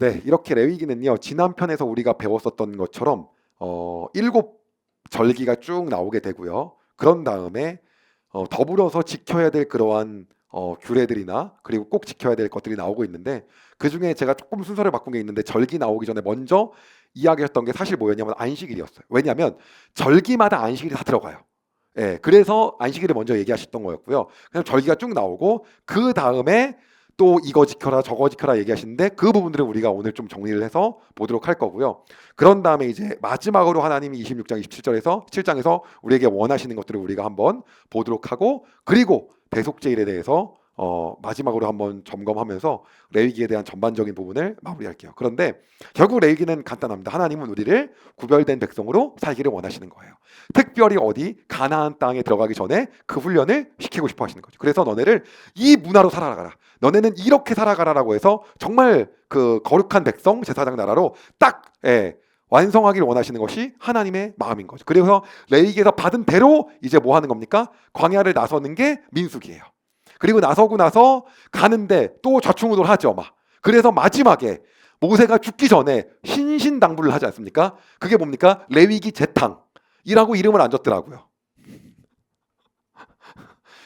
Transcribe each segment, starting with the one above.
네, 이렇게 레위기는요, 지난 편에서 우리가 배웠었던 것처럼 일곱 절기가 쭉 나오게 되고요. 그런 다음에 더불어서 지켜야 될 그러한 규례들이나 그리고 꼭 지켜야 될 것들이 나오고 있는데, 그 중에 제가 조금 순서를 바꾼 게 있는데, 절기 나오기 전에 먼저 이야기했던 게 사실 뭐였냐면 안식일이었어요. 왜냐하면 절기마다 안식일이 다 들어가요. 예, 그래서 안식일을 먼저 얘기하셨던 거였고요. 그냥 절기가 쭉 나오고 그 다음에 또 이거 지켜라 저거 지켜라 얘기하시는데, 그 부분들을 우리가 오늘 좀 정리를 해서 보도록 할 거고요. 그런 다음에 이제 마지막으로 하나님이 26장 27절에서 7장에서 우리에게 원하시는 것들을 우리가 한번 보도록 하고, 그리고 대속제일에 대해서 마지막으로 한번 점검하면서 레위기에 대한 전반적인 부분을 마무리할게요. 그런데 결국 레위기는 간단합니다. 하나님은 우리를 구별된 백성으로 살기를 원하시는 거예요. 특별히 어디 가나안 땅에 들어가기 전에 그 훈련을 시키고 싶어 하시는 거죠. 그래서 너네를 이 문화로 살아가라, 너네는 이렇게 살아가라라고 해서 정말 그 거룩한 백성 제사장 나라로 딱 완성하기를 원하시는 것이 하나님의 마음인 거죠. 그래서 레위기에서 받은 대로 이제 뭐 하는 겁니까? 광야를 나서는 게 민수기예요. 그리고 나서고 나서 가는데 또 좌충우돌 하죠, 막. 그래서 마지막에 모세가 죽기 전에 신신당부를 하지 않습니까? 그게 뭡니까? 레위기 재탕이라고 이름을 안 줬더라고요.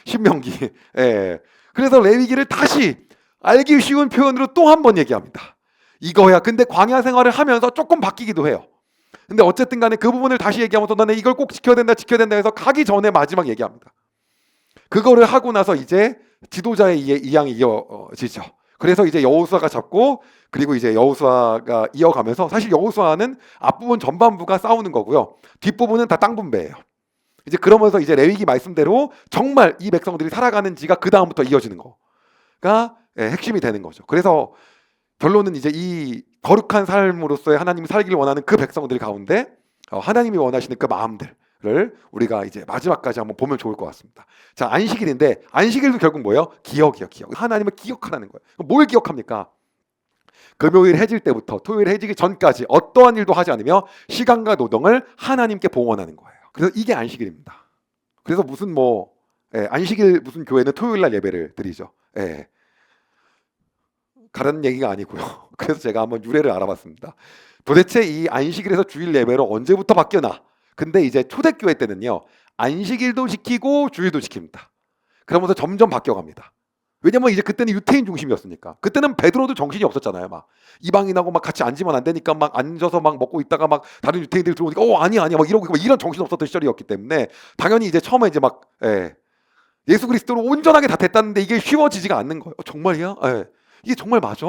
신명기. 예. 그래서 레위기를 다시 알기 쉬운 표현으로 또 한 번 얘기합니다. 이거야. 근데 광야 생활을 하면서 조금 바뀌기도 해요. 근데 어쨌든 간에 그 부분을 다시 얘기하면서 너네 이걸 꼭 지켜야 된다 해서 가기 전에 마지막 얘기합니다. 그거를 하고 나서 이제 지도자의 이양이 이어지죠. 그래서 이제 여호수아가 잡고, 그리고 이제 여호수아가 이어가면서, 사실 여호수아는 앞부분 전반부가 싸우는 거고요. 뒷부분은 다 땅 분배예요. 이제 그러면서 이제 레위기 말씀대로 정말 이 백성들이 살아가는지가 그 다음부터 이어지는 거가 핵심이 되는 거죠. 그래서 결론은 이제 이 거룩한 삶으로서의 하나님이 살기를 원하는 그 백성들 가운데 하나님이 원하시는 그 마음들을 우리가 이제 마지막까지 한번 보면 좋을 것 같습니다. 자, 안식일인데 안식일도 결국 뭐예요? 기억이요, 기억. 하나님을 기억하라는 거예요. 뭘 기억합니까? 금요일 해질 때부터 토요일 해지기 전까지 어떠한 일도 하지 않으며 시간과 노동을 하나님께 봉헌하는 거예요. 그래서 이게 안식일입니다. 그래서 무슨 안식일 무슨 교회는 토요일 날 예배를 드리죠. 가라는 얘기가 아니고요. 그래서 제가 한번 유래를 알아봤습니다. 도대체 이 안식일에서 주일 예배로 언제부터 바뀌었나? 근데 이제 초대교회 때는요, 안식일도 지키고 주일도 지킵니다. 그러면서 점점 바뀌어갑니다. 왜냐면 이제 그때는 유태인 중심이었으니까. 그때는 베드로도 정신이 없었잖아요. 막 이방인하고 막 같이 앉으면 안 되니까 막 앉아서 막 먹고 있다가 막 다른 유태인들 들어오니까 아니야 막 이러고 막 이런 정신 없었던 시절이었기 때문에 당연히 이제 처음에 이제 막 예수 그리스도로 온전하게 다 됐다는데 이게 쉬워지지가 않는 거예요. 정말이야? 이게 정말 맞아?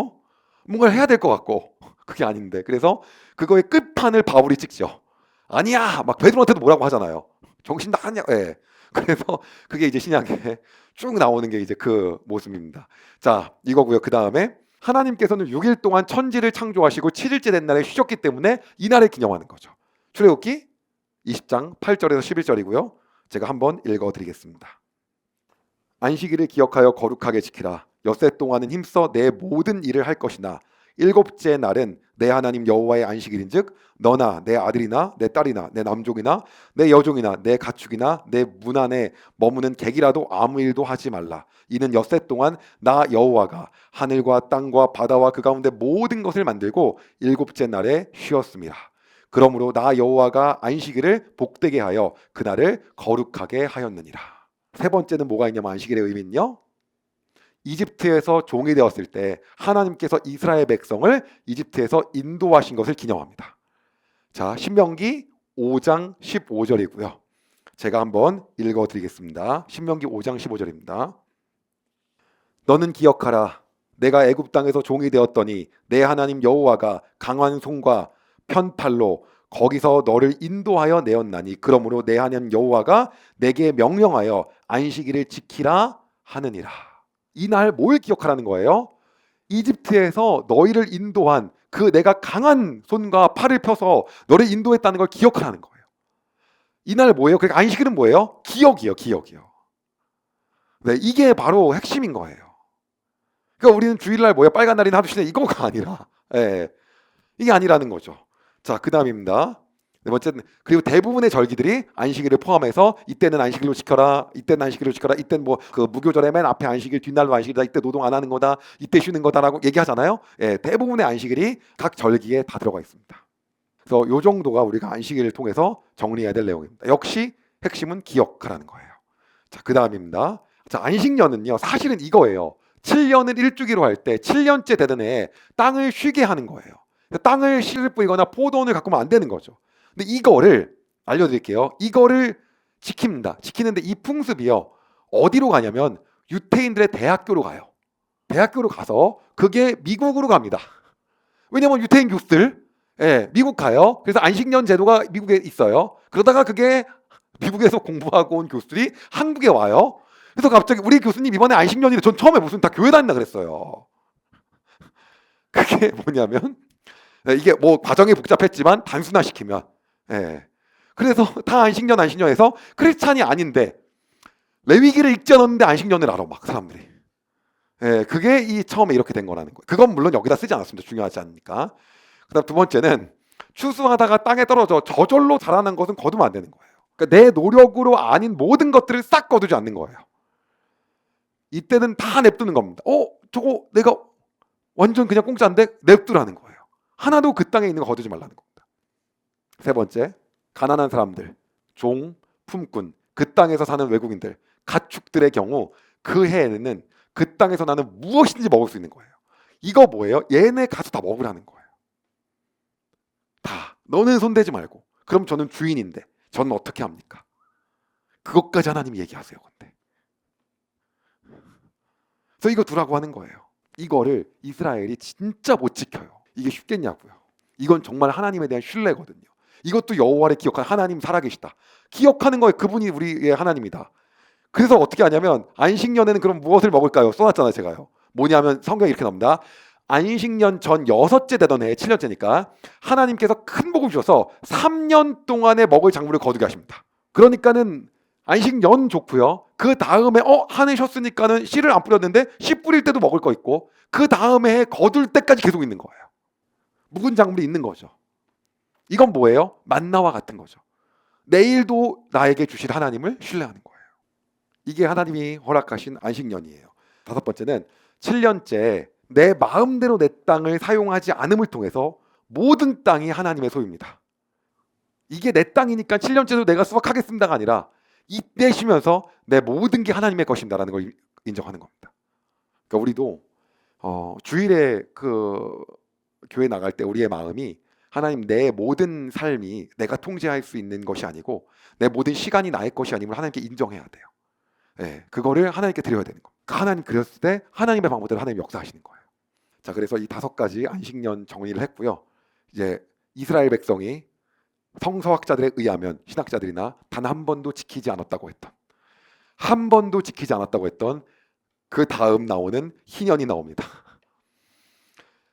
뭔가를 해야 될 것 같고 그게 아닌데, 그래서 그거의 끝판을 바울이 찍죠. 아니야 막 베드로한테도 뭐라고 하잖아요. 정신 나갔냐? 그래서 그게 이제 신약에 쭉 나오는 게 이제 그 모습입니다. 자, 이거고요. 그 다음에 하나님께서는 6일 동안 천지를 창조하시고 7일째 된 날에 쉬셨기 때문에 이 날을 기념하는 거죠. 출애굽기 20장 8절에서 11절이고요. 제가 한번 읽어드리겠습니다. 안식일을 기억하여 거룩하게 지키라. 엿새 동안은 힘써 내 모든 일을 할 것이나 일곱째 날은 내 하나님 여호와의 안식일인즉 너나 내 아들이나 내 딸이나 내 남종이나 내 여종이나 내 가축이나 내 문 안에 머무는 객이라도 아무 일도 하지 말라. 이는 엿새 동안 나 여호와가 하늘과 땅과 바다와 그 가운데 모든 것을 만들고 일곱째 날에 쉬었습니다. 그러므로 나 여호와가 안식일을 복되게 하여 그날을 거룩하게 하였느니라. 세 번째는 뭐가 있냐면 안식일의 의미는요, 이집트에서 종이 되었을 때 하나님께서 이스라엘 백성을 이집트에서 인도하신 것을 기념합니다. 자, 신명기 5장 15절이고요. 제가 한번 읽어드리겠습니다. 신명기 5장 15절입니다. 너는 기억하라. 내가 애굽 땅에서 종이 되었더니 내 하나님 여호와가 강한 손과 편팔로 거기서 너를 인도하여 내었나니 그러므로 내 하나님 여호와가 내게 명령하여 안식일을 지키라 하느니라. 이 날 뭘 기억하라는 거예요? 이집트에서 너희를 인도한 그 내가 강한 손과 팔을 펴서 너를 인도했다는 걸 기억하라는 거예요. 이 날 뭐예요? 그러니까 안식일은 뭐예요? 기억이요, 기억이요. 네, 이게 바로 핵심인 거예요. 그러니까 우리는 주일날 뭐예요? 빨간 날이나 하루 쉬는 이거가 아니라, 이게 아니라는 거죠. 자, 그 다음입니다. 네 번째는 그리고 대부분의 절기들이 안식일을 포함해서 이때는 안식일로 지켜라, 이때는 안식일로 지켜라, 이때는 뭐 그 무교절의 맨 앞에 안식일, 뒷날로 안식일이다, 이때 노동 안 하는 거다, 이때 쉬는 거다라고 얘기하잖아요. 예, 대부분의 안식일이 각 절기에 다 들어가 있습니다. 그래서 요 정도가 우리가 안식일을 통해서 정리해야 될 내용입니다. 역시 핵심은 기억하라는 거예요. 자, 그 다음입니다. 자, 안식년은요, 사실은 이거예요. 7년을 일주기로 할 때 7년째 되던 해에 땅을 쉬게 하는 거예요. 땅을 씨를 뿌리거나 포도원을 가꾸면 안 되는 거죠. 근데 이거를 알려드릴게요. 이거를 지킵니다. 지키는데 이 풍습이요, 어디로 가냐면 유태인들의 대학교로 가요. 대학교로 가서 그게 미국으로 갑니다. 왜냐면 유태인 교수들, 예, 미국 가요. 그래서 안식년 제도가 미국에 있어요. 그러다가 그게 미국에서 공부하고 온 교수들이 한국에 와요. 그래서 갑자기 우리 교수님 이번에 안식년인데 전 처음에 무슨 다 교회 다닌다 그랬어요. 그게 뭐냐면, 예, 이게 뭐 과정이 복잡했지만 단순화시키면, 예, 그래서 다 안식년에서 크리스찬이 아닌데 레위기를 읽지 않았는데 안식년을 알아 막 사람들이. 예, 그게 이 처음에 이렇게 된 거라는 거예요. 그건 물론 여기다 쓰지 않았습니다. 중요하지 않으니까. 그다음 두 번째는 추수하다가 땅에 떨어져 저절로 자라는 것은 거두면 안 되는 거예요. 그러니까 내 노력으로 아닌 모든 것들을 싹 거두지 않는 거예요. 이때는 다 냅두는 겁니다. 저거 내가 완전 그냥 공짜인데 냅두라는 거예요. 하나도 그 땅에 있는 거 거두지 말라는 겁니다. 세 번째, 가난한 사람들, 종, 품꾼, 그 땅에서 사는 외국인들, 가축들의 경우 그 해에는 그 땅에서 나는 무엇인지 먹을 수 있는 거예요. 이거 뭐예요? 얘네 가서 다 먹으라는 거예요. 다. 너는 손대지 말고. 그럼 저는 주인인데 저는 어떻게 합니까? 그것까지 하나님이 얘기하세요. 근데 그래서 이거 두라고 하는 거예요. 이거를 이스라엘이 진짜 못 지켜요. 이게 쉽겠냐고요. 이건 정말 하나님에 대한 신뢰거든요. 이것도 여호와를 기억하는 하나님 살아계시다. 기억하는 거예요. 그분이 우리의 하나님이다. 그래서 어떻게 하냐면 안식년에는 그럼 무엇을 먹을까요? 써놨잖아요. 제가요. 뭐냐면 성경에 이렇게 나옵니다. 안식년 전 6째 되던 해 7년째니까 하나님께서 큰 복을 주셔서 3년 동안에 먹을 작물을 거두게 하십니다. 그러니까는 안식년 좋고요. 그 다음에 한 해 쉬었으니까는 씨를 안 뿌렸는데 씨 뿌릴 때도 먹을 거 있고 그 다음에 해 거둘 때까지 계속 있는 거예요. 묵은 작물이 있는 거죠. 이건 뭐예요? 만나와 같은 거죠. 내일도 나에게 주실 하나님을 신뢰하는 거예요. 이게 하나님이 허락하신 안식년이에요. 다섯 번째는 7년째 내 마음대로 내 땅을 사용하지 않음을 통해서 모든 땅이 하나님의 소유입니다. 이게 내 땅이니까 7년째도 내가 수확하겠습니다가 아니라 이때 쉬면서 내 모든 게 하나님의 것입니다라는 걸 인정하는 겁니다. 그러니까 우리도 주일에 그 교회 나갈 때 우리의 마음이 하나님 내 모든 삶이 내가 통제할 수 있는 것이 아니고 내 모든 시간이 나의 것이 아님을 하나님께 인정해야 돼요. 네, 그거를 하나님께 드려야 되는 겁니다. 하나님 그렸을 때 하나님의 방법대로 하나님 역사하시는 거예요. 자, 그래서 이 5가지 안식년 정리를 했고요. 이제 이스라엘 백성이 성서학자들에 의하면 신학자들이나 단 한 번도 지키지 않았다고 했던 한 번도 지키지 않았다고 했던 그 다음 나오는 희년이 나옵니다.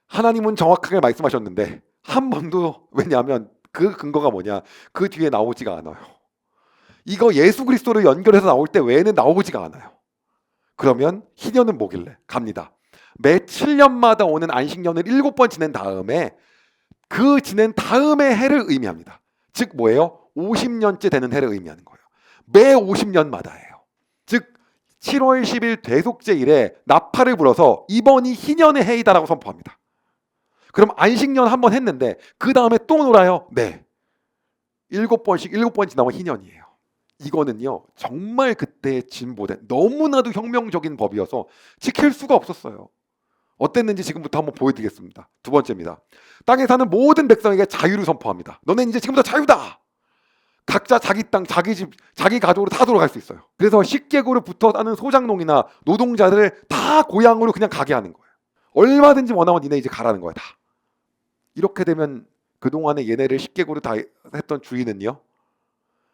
하나님은 정확하게 말씀하셨는데 한 번도, 왜냐하면 그 근거가 뭐냐, 그 뒤에 나오지가 않아요. 이거 예수 그리스도를 연결해서 나올 때 외에는 나오지가 않아요. 그러면 희년은 뭐길래? 갑니다. 매 7년마다 오는 안식년을 7번 지낸 다음에 그 지낸 다음의 해를 의미합니다. 즉 뭐예요? 50년째 되는 해를 의미하는 거예요. 매 50년마다예요. 즉 7월 10일 대속제일에 나팔을 불어서 이번이 희년의 해이다라고 선포합니다. 그럼 안식년 한 번 했는데 그 다음에 또 놀아요? 네. 7번씩 7번 지나면 희년이에요. 이거는요 정말 그때의 진보된 너무나도 혁명적인 법이어서 지킬 수가 없었어요. 어땠는지 지금부터 한번 보여드리겠습니다. 두 번째입니다. 땅에 사는 모든 백성에게 자유를 선포합니다. 너네는 이제 지금부터 자유다. 각자 자기 땅, 자기 집, 자기 가족으로 다 돌아갈 수 있어요. 그래서 식객으로 붙어 사는 소작농이나 노동자들을 다 고향으로 그냥 가게 하는 거예요. 얼마든지 원하면 니네 이제 가라는 거야 다. 이렇게 되면 그동안에 얘네를 식객으로 다 했던 주인은요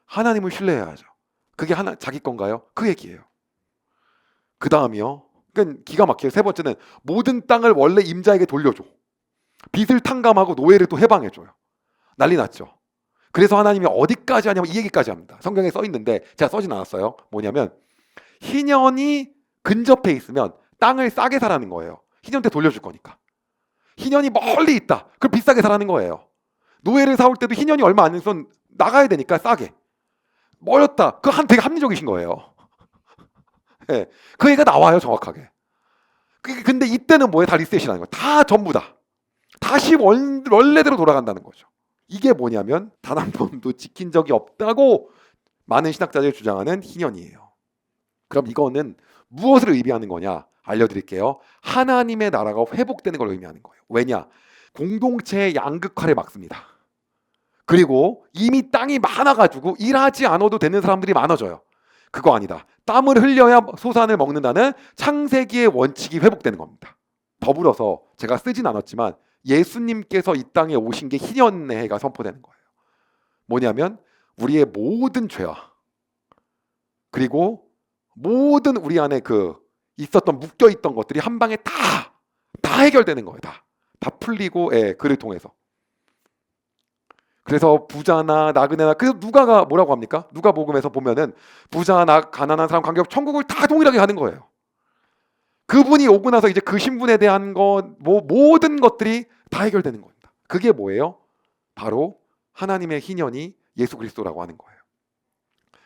하나님을 신뢰해야죠. 그게 자기 건가요? 그 얘기예요. 그 다음이요. 그러니까 기가 막혀요. 세 번째는 모든 땅을 원래 임자에게 돌려줘. 빚을 탕감하고 노예를 또 해방해줘요. 난리 났죠. 그래서 하나님이 어디까지 하냐면 이 얘기까지 합니다. 성경에 써 있는데 제가 써진 않았어요. 뭐냐면 희년이 근접해 있으면 땅을 싸게 사라는 거예요. 희년 때 돌려줄 거니까. 희년이 멀리 있다. 그럼 비싸게 사라는 거예요. 노예를 사올 때도 희년이 얼마 안 돼서 나가야 되니까 싸게. 멀었다. 그거 되게 합리적이신 거예요. 예, 그 얘기가 나와요 정확하게. 근데 이때는 뭐예요? 다 리셋이라는 거예요. 다 전부 다. 다시 원래대로 돌아간다는 거죠. 이게 뭐냐면 단 한 번도 지킨 적이 없다고 많은 신학자들이 주장하는 희년이에요. 그럼 이거는 무엇을 의미하는 거냐? 알려드릴게요. 하나님의 나라가 회복되는 걸 의미하는 거예요. 왜냐? 공동체의 양극화를 막습니다. 그리고 이미 땅이 많아가지고 일하지 않아도 되는 사람들이 많아져요. 그거 아니다. 땀을 흘려야 소산을 먹는다는 창세기의 원칙이 회복되는 겁니다. 더불어서 제가 쓰진 않았지만 예수님께서 이 땅에 오신 게 희년의 해가 선포되는 거예요. 뭐냐면 우리의 모든 죄와 그리고 모든 우리 안에 있었던 묶여있던 것들이 한 방에 다 해결되는 거예요. 다 풀리고, 그를 통해서. 그래서 부자나 나그네나, 그래서 누가가 뭐라고 합니까? 누가복음에서 보면은 부자나 가난한 사람 관계없이 천국을 다 동일하게 가는 거예요. 그분이 오고 나서 이제 그 신분에 대한 모든 것들이 다 해결되는 겁니다. 그게 뭐예요? 바로 하나님의 희년이 예수 그리스도라고 하는 거예요.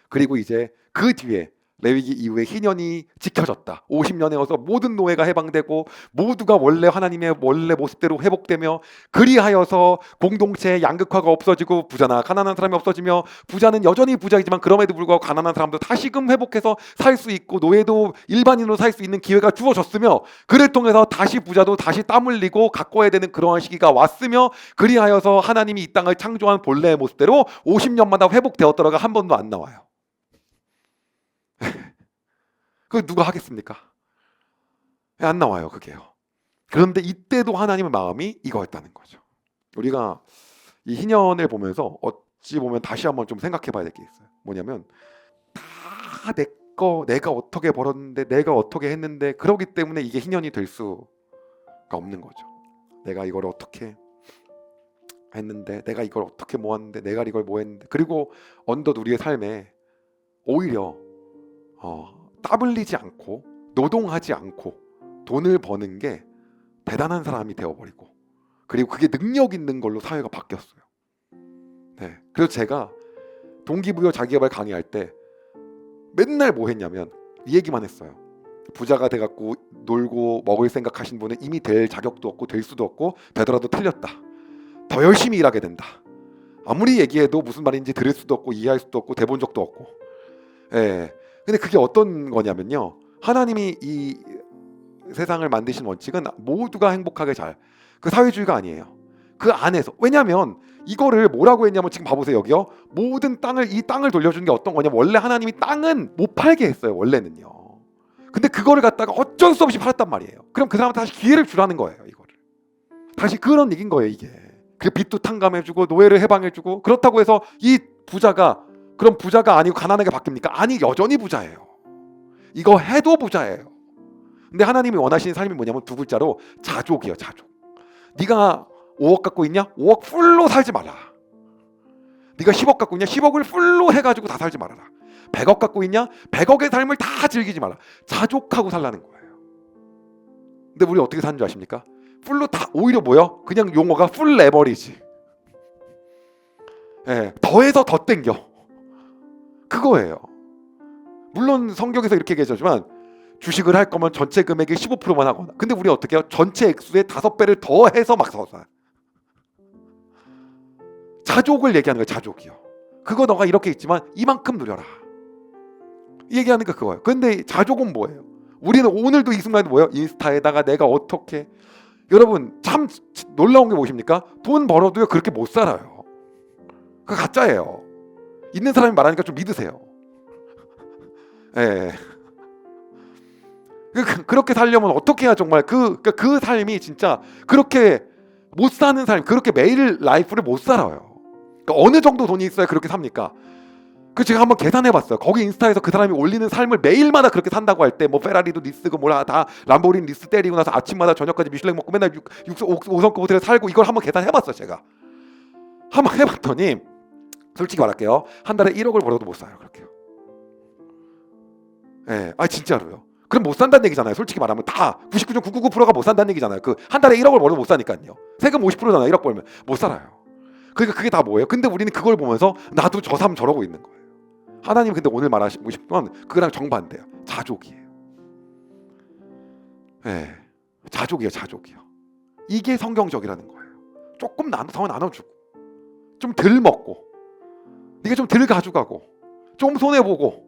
그리고 이제 그 뒤에 레위기 이후에 희년이 지켜졌다. 50년에 와서 모든 노예가 해방되고 모두가 원래 하나님의 원래 모습대로 회복되며 그리하여서 공동체의 양극화가 없어지고 부자나 가난한 사람이 없어지며 부자는 여전히 부자이지만 그럼에도 불구하고 가난한 사람도 다시금 회복해서 살 수 있고 노예도 일반인으로 살 수 있는 기회가 주어졌으며 그를 통해서 다시 부자도 다시 땀 흘리고 가꿔야 되는 그러한 시기가 왔으며 그리하여서 하나님이 이 땅을 창조한 본래의 모습대로 50년마다 회복되었더라가 한 번도 안 나와요. 그 누가 하겠습니까? 안 나와요 그게요. 그런데 이때도 하나님의 마음이 이거였다는 거죠. 우리가 이 희년을 보면서 어찌 보면 다시 한번 좀 생각해 봐야 될 게 있어요. 뭐냐면 다 내가 어떻게 벌었는데 내가 어떻게 했는데 그러기 때문에 이게 희년이 될 수가 없는 거죠. 내가 이걸 어떻게 했는데 내가 이걸 어떻게 모았는데 내가 이걸 뭐 했는데 그리고 언덧 우리의 삶에 오히려 땀 흘리지 않고 노동하지 않고 돈을 버는 게 대단한 사람이 되어버리고 그리고 그게 능력 있는 걸로 사회가 바뀌었어요. 네. 그래서 제가 동기부여 자기개발 강의할 때 맨날 뭐 했냐면 이 얘기만 했어요. 부자가 돼갖고 놀고 먹을 생각하신 분은 이미 될 자격도 없고 될 수도 없고 되더라도 틀렸다. 더 열심히 일하게 된다. 아무리 얘기해도 무슨 말인지 들을 수도 없고 이해할 수도 없고 돼본 적도 없고. 예. 근데 그게 어떤 거냐면요. 하나님이 이 세상을 만드신 원칙은 모두가 행복하게 그 사회주의가 아니에요. 그 안에서. 왜냐하면 이거를 뭐라고 했냐면 지금 봐보세요. 여기요. 모든 이 땅을 돌려주는 게 어떤 거냐면 원래 하나님이 땅은 못 팔게 했어요. 원래는요. 근데 그거를 갖다가 어쩔 수 없이 팔았단 말이에요. 그럼 그 사람한테 다시 기회를 주라는 거예요. 이거를. 다시 그런 얘기인 거예요. 이게. 그 빚도 탕감해주고 노예를 해방해주고 그렇다고 해서 이 부자가 그럼 부자가 아니고 가난하게 바뀝니까? 아니 여전히 부자예요. 이거 해도 부자예요. 근데 하나님이 원하시는 삶이 뭐냐면 두 글자로 자족이에요. 자족. 네가 5억 갖고 있냐? 5억 풀로 살지 마라. 네가 10억 갖고 있냐? 10억을 풀로 해가지고 다 살지 말아라. 100억 갖고 있냐? 100억의 삶을 다 즐기지 마라. 자족하고 살라는 거예요. 근데 우리 어떻게 사는 줄 아십니까? 풀로 다 오히려 뭐요? 그냥 용어가 풀 레버리지. 더해서 더 땡겨. 그거예요. 물론 성경에서 이렇게 얘기하지만 주식을 할 거면 전체 금액의 15%만 하거나. 근데 우리 어떻게 해요? 전체 액수의 5배를 더해서 막 써서 자족을 얘기하는 거예요. 자족이요. 그거 너가 이렇게 있지만 이만큼 누려라. 얘기하는 거 그거예요. 근데 자족은 뭐예요? 우리는 오늘도 이 순간에도 뭐예요? 인스타에다가 내가 어떻게 여러분 참 놀라운 게 무엇입니까? 돈 벌어도요 그렇게 못 살아요. 그거 가짜예요. 있는 사람이 말하니까 좀 믿으세요. 예. 그렇게 살려면 어떻게 해야 정말 그 삶이 진짜 그렇게 못 사는 삶, 그렇게 매일 라이프를 못 살아요. 그러니까 어느 정도 돈이 있어야 그렇게 삽니까? 제가 한번 계산해봤어요. 거기 인스타에서 그 사람이 올리는 삶을 매일마다 그렇게 산다고 할 때 뭐 페라리도 리스고 뭐라 다 람보르기니 리스 때리고 나서 아침마다 저녁까지 미슐랭 먹고 맨날 5성급 호텔에 살고 이걸 한번 계산해봤어요. 제가 한번 해봤더니 솔직히 말할게요. 한 달에 1억을 벌어도 못 살아요. 그렇게요. 예, 진짜로요. 그럼 못 산다는 얘기잖아요. 솔직히 말하면 다 99.999%가 못 산다는 얘기잖아요. 한 달에 1억을 벌어도 못 사니까요. 세금 50%잖아요. 1억 벌면 못 살아요. 그러니까 그게 다 뭐예요? 근데 우리는 그걸 보면서 나도 저 삶 저러고 있는 거예요. 하나님 근데 오늘 말하시고 싶은 건 그거랑 정반대예요. 자족이에요. 네, 자족이에요. 자족이요. 이게 성경적이라는 거예요. 조금 더 나눠주고 좀 덜 먹고 네가 좀 덜 가져가고 좀 손해보고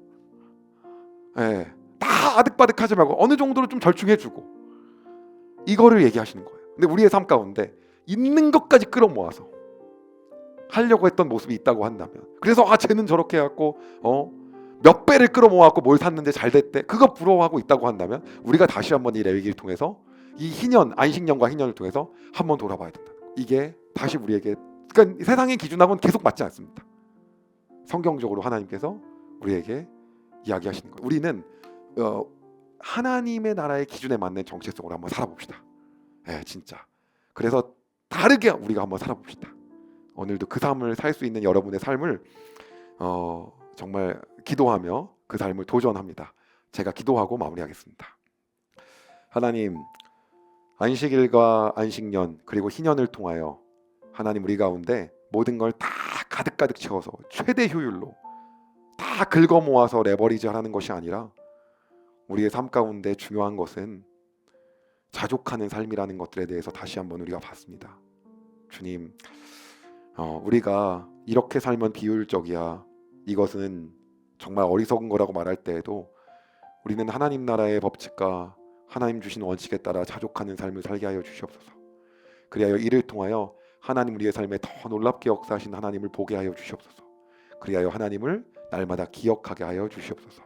예, 다 아득바득하지 말고 어느 정도로 좀 절충해주고 이거를 얘기하시는 거예요. 근데 우리의 삶 가운데 있는 것까지 끌어모아서 하려고 했던 모습이 있다고 한다면 그래서 쟤는 저렇게 해갖고 몇 배를 끌어모아갖고 뭘 샀는데 잘 됐대 그거 부러워하고 있다고 한다면 우리가 다시 한번 이 레위기를 통해서 이 희년 안식년과 희년을 통해서 한번 돌아봐야 된다. 이게 다시 우리에게 그러니까 세상의 기준하고는 계속 맞지 않습니다. 성경적으로 하나님께서 우리에게 이야기하시는 거예요. 우리는 하나님의 나라의 기준에 맞는 정체성으로 한번 살아봅시다. 네, 진짜. 그래서 다르게 우리가 한번 살아봅시다. 오늘도 그 삶을 살 수 있는 여러분의 삶을 정말 기도하며 그 삶을 도전합니다. 제가 기도하고 마무리하겠습니다. 하나님, 안식일과 안식년 그리고 희년을 통하여 하나님 우리 가운데 모든 걸 다 가득가득 채워서 최대 효율로 다 긁어 모아서 레버리지 하라는 것이 아니라 우리의 삶 가운데 중요한 것은 자족하는 삶이라는 것들에 대해서 다시 한번 우리가 봤습니다. 주님, 우리가 이렇게 살면 비효율적이야, 이것은 정말 어리석은 거라고 말할 때에도 우리는 하나님 나라의 법칙과 하나님 주신 원칙에 따라 자족하는 삶을 살게 하여 주시옵소서. 그리하여 이를 통하여 하나님 우리의 삶에 더 놀랍게 역사하신 하나님을 보게 하여 주시옵소서. 그리하여 하나님을 날마다 기억하게 하여 주시옵소서.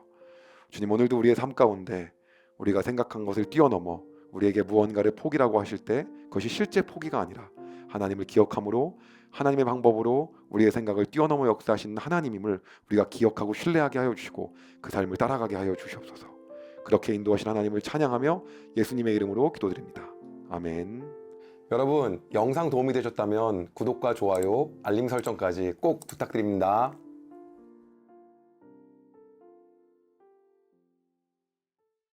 주님, 오늘도 우리의 삶 가운데 우리가 생각한 것을 뛰어넘어 우리에게 무언가를 포기라고 하실 때 그것이 실제 포기가 아니라 하나님을 기억함으로 하나님의 방법으로 우리의 생각을 뛰어넘어 역사하시는 하나님임을 우리가 기억하고 신뢰하게 하여 주시고 그 삶을 따라가게 하여 주시옵소서. 그렇게 인도하신 하나님을 찬양하며 예수님의 이름으로 기도드립니다. 아멘. 여러분, 영상 도움이 되셨다면 구독과 좋아요, 알림 설정까지 꼭 부탁드립니다.